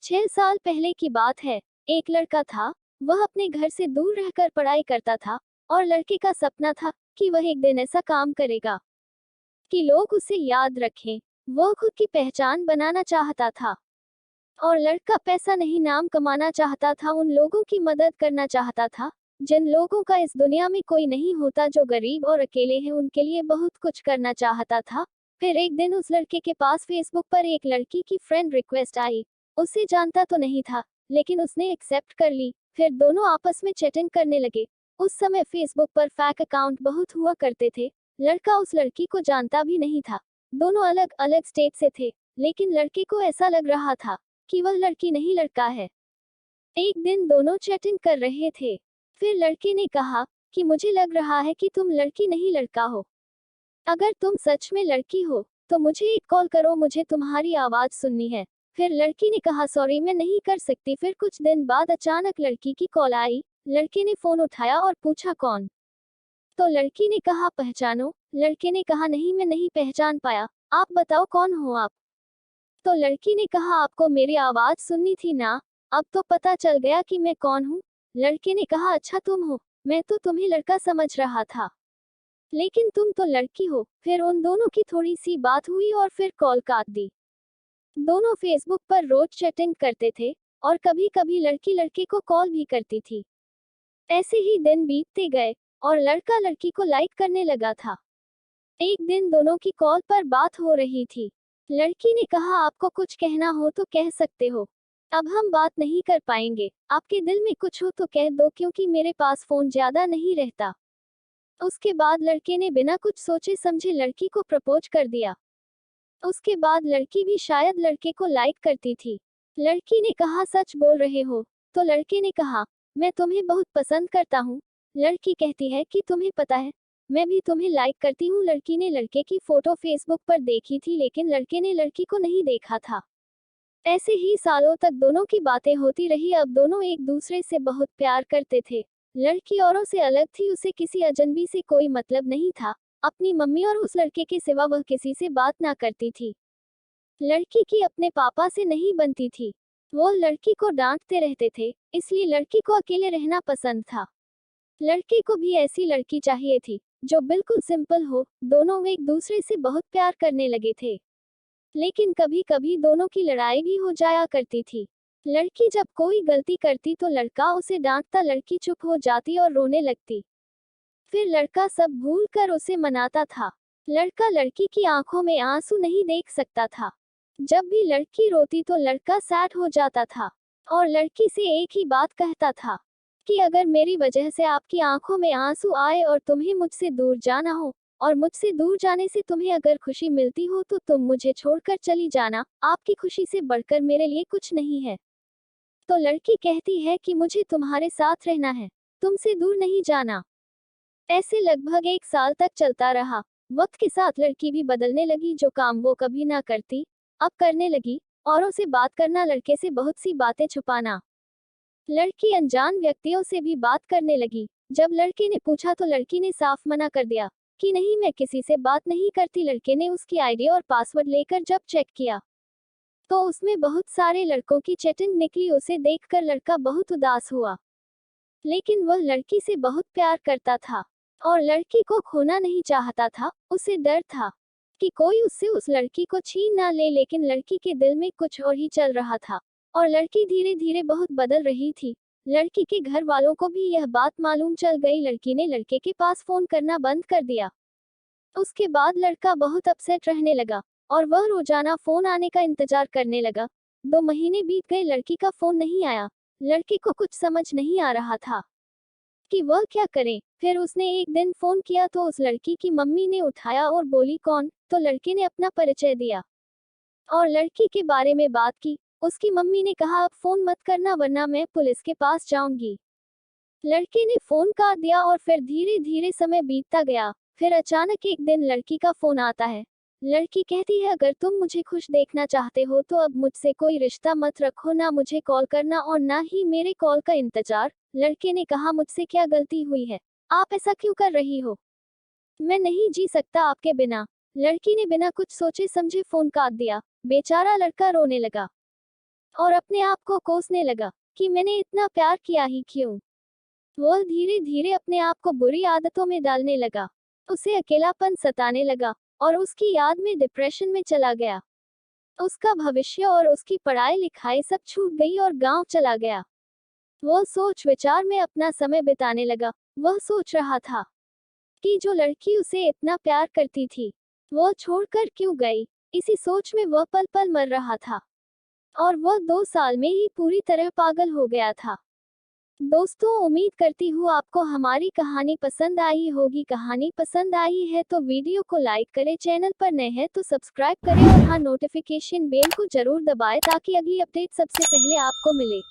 6 साल पहले की बात है। एक लड़का था। वह अपने घर से दूर रहकर पढ़ाई करता था और लड़के का सपना था कि वह एक दिन ऐसा काम करेगा कि लोग उसे याद रखें। वह खुद की पहचान बनाना चाहता था और लड़का पैसा नहीं नाम कमाना चाहता था, उन लोगों की मदद करना चाहता था जिन लोगों का इस दुनिया में कोई नहीं होता, जो गरीब और अकेले हैं, उनके लिए बहुत कुछ करना चाहता था। फिर एक दिन उस लड़के के पास फेसबुक पर एक लड़की की फ्रेंड रिक्वेस्ट आई। उसे जानता तो नहीं था, लेकिन उसने एक्सेप्ट कर ली। फिर दोनों आपस में चैटिंग करने लगे। उस समय फेसबुक पर फेक अकाउंट बहुत हुआ करते थे। लड़का उस लड़की को जानता भी नहीं था। दोनों अलग अलग स्टेट से थे, लेकिन लड़के को ऐसा लग रहा था कि वह लड़की नहीं लड़का है। एक दिन दोनों चैटिंग कर रहे थे। फिर लड़के ने कहा कि मुझे लग रहा है कि तुम लड़की नहीं लड़का हो। अगर तुम सच में लड़की हो तो मुझे एक कॉल करो, मुझे तुम्हारी आवाज सुननी है। फिर लड़की ने कहा सॉरी मैं नहीं कर सकती। फिर कुछ दिन बाद अचानक लड़की की कॉल आई। लड़के ने फोन उठाया और पूछा कौन। तो लड़की ने कहा पहचानो। लड़के ने कहा नहीं मैं नहीं पहचान पाया, आप बताओ कौन हो आप। तो लड़की ने कहा आपको मेरी आवाज सुननी थी ना, अब तो पता चल गया कि मैं कौन हूँ। लड़के ने कहा अच्छा तुम हो, मैं तो तुम्हें लड़का समझ रहा था, लेकिन तुम तो लड़की हो। फिर उन दोनों की थोड़ी सी बात हुई और फिर कॉल काट दी। दोनों फेसबुक पर रोज चैटिंग करते थे और कभी कभी लड़की लड़के को कॉल भी करती थी। ऐसे ही दिन बीतते गए और लड़का लड़की को लाइक करने लगा था। एक दिन दोनों की कॉल पर बात हो रही थी। लड़की ने कहा आपको कुछ कहना हो तो कह सकते हो, अब हम बात नहीं कर पाएंगे। आपके दिल में कुछ हो तो कह दो, क्योंकि मेरे पास फोन ज्यादा नहीं रहता। उसके बाद लड़के ने बिना कुछ सोचे समझे लड़की को प्रपोज कर दिया। उसके बाद लड़की भी शायद लड़के को लाइक करती थी। लड़की ने कहा सच बोल रहे हो। तो लड़के ने कहा मैं तुम्हें बहुत पसंद करता हूँ। लड़की कहती है कि तुम्हें पता है मैं भी तुम्हें लाइक करती हूँ। लड़की ने लड़के की फोटो फेसबुक पर देखी थी, लेकिन लड़के ने लड़की को नहीं देखा था। ऐसे ही सालों तक दोनों की बातें होती रही। अब दोनों एक दूसरे से बहुत प्यार करते थे। लड़की औरों से अलग थी, उसे किसी अजनबी से कोई मतलब नहीं था। अपनी मम्मी और उस लड़के के सिवा वह किसी से बात ना करती थी। लड़की की अपने पापा से नहीं बनती थी। वो लड़की को डांटते रहते थे, इसलिए लड़की को अकेले रहना पसंद था। लड़के को भी ऐसी लड़की चाहिए थी जो बिल्कुल सिंपल हो। दोनों एक दूसरे से बहुत प्यार करने लगे थे, लेकिन कभी कभी दोनों की लड़ाई भी हो जाया करती थी। लड़की जब कोई गलती करती तो लड़का उसे डांटता, लड़की चुप हो जाती और रोने लगती। फिर लड़का सब भूल कर उसे मनाता था। लड़का लड़की की आंखों में आंसू नहीं देख सकता था। जब भी लड़की रोती तो लड़का सैड हो जाता था और लड़की से एक ही बात कहता था कि अगर मेरी वजह से आपकी आंखों में आंसू आए और तुम्हें मुझसे दूर जाना हो, और मुझसे दूर जाने से तुम्हें अगर खुशी मिलती हो, तो तुम मुझे छोड़कर चली जाना। आपकी खुशी से बढ़कर मेरे लिए कुछ नहीं है। तो लड़की कहती है कि मुझे तुम्हारे साथ रहना है, तुमसे दूर नहीं जाना। ऐसे लगभग 1 साल तक चलता रहा। वक्त के साथ लड़की भी बदलने लगी। जो काम वो कभी ना करती, अब करने लगी। औरों से बात करना, लड़के से बहुत सी बातें छुपाना। लड़की अनजान व्यक्तियों से भी बात करने लगी। जब लड़के ने पूछा तो लड़की ने साफ मना कर दिया कि नहीं मैं किसी से बात नहीं करती। लड़के ने उसकी आईडी और पासवर्ड लेकर जब चेक किया तो उसमें बहुत सारे लड़कों की चैटिंग निकली। उसे देखकर लड़का बहुत उदास हुआ, लेकिन वह लड़की से बहुत प्यार करता था और लड़की को खोना नहीं चाहता था। उसे डर था कि कोई उससे उस लड़की को छीन ना ले, लेकिन लड़की के दिल में कुछ और ही चल रहा था और लड़की धीरे धीरे बहुत बदल रही थी। लड़की के घर वालों को भी यह बात मालूम चल गई। लड़की ने लड़के के पास फोन करना बंद कर दिया। उसके बाद लड़का बहुत अपसेट रहने लगा और वह रोजाना फोन आने का इंतजार करने लगा। 2 महीने बीत गए, लड़की का फोन नहीं आया। लड़के को कुछ समझ नहीं आ रहा था कि वह क्या करे। फिर उसने एक दिन फोन किया तो उस लड़की की मम्मी ने उठाया और बोली कौन। तो लड़के ने अपना परिचय दिया और लड़की के बारे में बात की। उसकी मम्मी ने कहा अब फोन मत करना वरना मैं पुलिस के पास जाऊंगी। लड़के ने फोन काट दिया और फिर धीरे धीरे समय बीतता गया। फिर अचानक एक दिन लड़की का फोन आता है। लड़की कहती है अगर तुम मुझे खुश देखना चाहते हो तो अब मुझसे कोई रिश्ता मत रखो, ना मुझे कॉल करना और ना ही मेरे कॉल का इंतजार। लड़के ने कहा मुझसे क्या गलती हुई है, आप ऐसा क्यों कर रही हो, मैं नहीं जी सकता आपके बिना। लड़की ने बिना कुछ सोचे समझे फोन काट दिया। बेचारा लड़का रोने लगा और अपने आप को कोसने लगा कि मैंने इतना प्यार किया ही क्यों। वह धीरे धीरे अपने आप को बुरी आदतों में डालने लगा। उसे अकेलापन सताने लगा और उसकी याद में डिप्रेशन में चला गया। उसका भविष्य और उसकी पढ़ाई लिखाई सब छूट गई और गांव चला गया। वह सोच विचार में अपना समय बिताने लगा। वह सोच रहा था कि जो लड़की उसे इतना प्यार करती थी वह छोड़कर क्यों गई। इसी सोच में वह पल पल मर रहा था और वह 2 साल में ही पूरी तरह पागल हो गया था। दोस्तों, उम्मीद करती हूँ आपको हमारी कहानी पसंद आई होगी। कहानी पसंद आई है तो वीडियो को लाइक करें, चैनल पर नए हैं तो सब्सक्राइब करें और हाँ, नोटिफिकेशन बेल को जरूर दबाएं ताकि अगली अपडेट सबसे पहले आपको मिले।